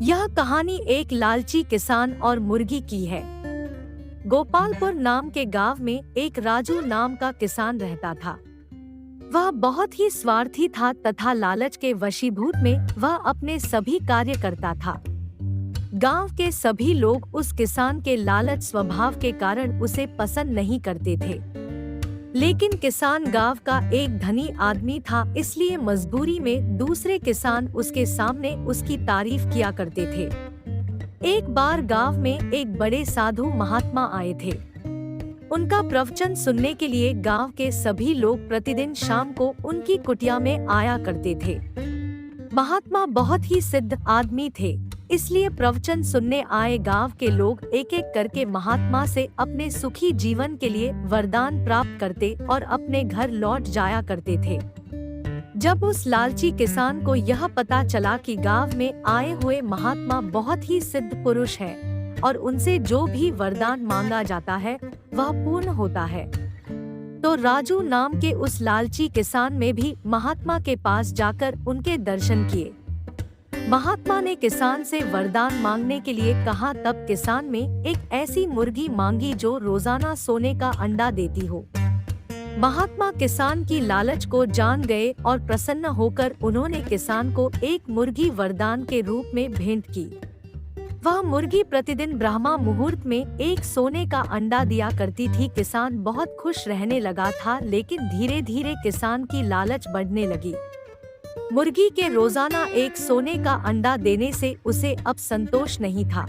यह कहानी एक लालची किसान और मुर्गी की है। गोपालपुर नाम के गांव में एक राजू नाम का किसान रहता था। वह बहुत ही स्वार्थी था तथा लालच के वशीभूत में वह अपने सभी कार्य करता था। गांव के सभी लोग उस किसान के लालच स्वभाव के कारण उसे पसंद नहीं करते थे। लेकिन किसान गांव का एक धनी आदमी था, इसलिए मजबूरी में दूसरे किसान उसके सामने उसकी तारीफ किया करते थे। एक बार गांव में एक बड़े साधु महात्मा आए थे। उनका प्रवचन सुनने के लिए गांव के सभी लोग प्रतिदिन शाम को उनकी कुटिया में आया करते थे। महात्मा बहुत ही सिद्ध आदमी थे, इसलिए प्रवचन सुनने आए गांव के लोग एक एक करके महात्मा से अपने सुखी जीवन के लिए वरदान प्राप्त करते और अपने घर लौट जाया करते थे। जब उस लालची किसान को यह पता चला कि गांव में आए हुए महात्मा बहुत ही सिद्ध पुरुष है और उनसे जो भी वरदान मांगा जाता है वह पूर्ण होता है, तो राजू नाम के उस लालची किसान में भी महात्मा के पास जाकर उनके दर्शन किए। महात्मा ने किसान से वरदान मांगने के लिए कहा, तब किसान में एक ऐसी मुर्गी मांगी जो रोजाना सोने का अंडा देती हो। महात्मा किसान की लालच को जान गए और प्रसन्न होकर उन्होंने किसान को एक मुर्गी वरदान के रूप में भेंट की। वह मुर्गी प्रतिदिन ब्रह्मा मुहूर्त में एक सोने का अंडा दिया करती थी। किसान बहुत खुश रहने लगा था, लेकिन धीरे धीरे किसान की लालच बढ़ने लगी। मुर्गी के रोजाना एक सोने का अंडा देने से उसे अब संतोष नहीं था।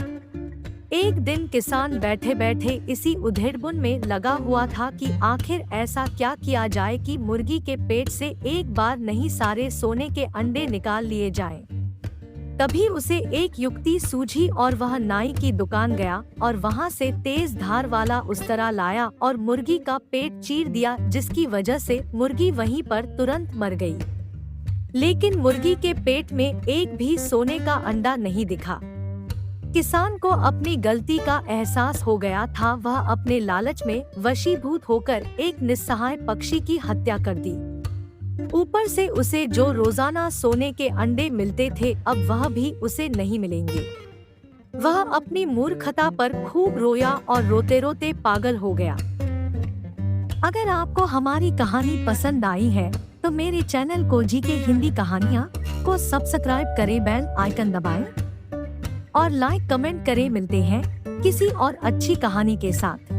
एक दिन किसान बैठे बैठे इसी उधेड़बुन में लगा हुआ था कि आखिर ऐसा क्या किया जाए कि मुर्गी के पेट से एक बार नहीं सारे सोने के अंडे निकाल लिए जाएं। तभी उसे एक युक्ति सूझी और वह नाई की दुकान गया और वहां से तेज धार वाला उस्तरा लाया और मुर्गी का पेट चीर दिया, जिसकी वजह से मुर्गी वहीं पर तुरंत मर गई। लेकिन मुर्गी के पेट में एक भी सोने का अंडा नहीं दिखा। किसान को अपनी गलती का एहसास हो गया था। वह अपने लालच में वशीभूत होकर एक निस्सहाय पक्षी की हत्या कर दी। ऊपर से उसे जो रोजाना सोने के अंडे मिलते थे अब वह भी उसे नहीं मिलेंगे। वह अपनी मूर्खता पर खूब रोया और रोते रोते पागल हो गया। अगर आपको हमारी कहानी पसंद आई है तो मेरे चैनल को जीके हिंदी कहानियाँ को सब्सक्राइब करें, बेल आइकन दबाएं और लाइक कमेंट करें। मिलते हैं किसी और अच्छी कहानी के साथ।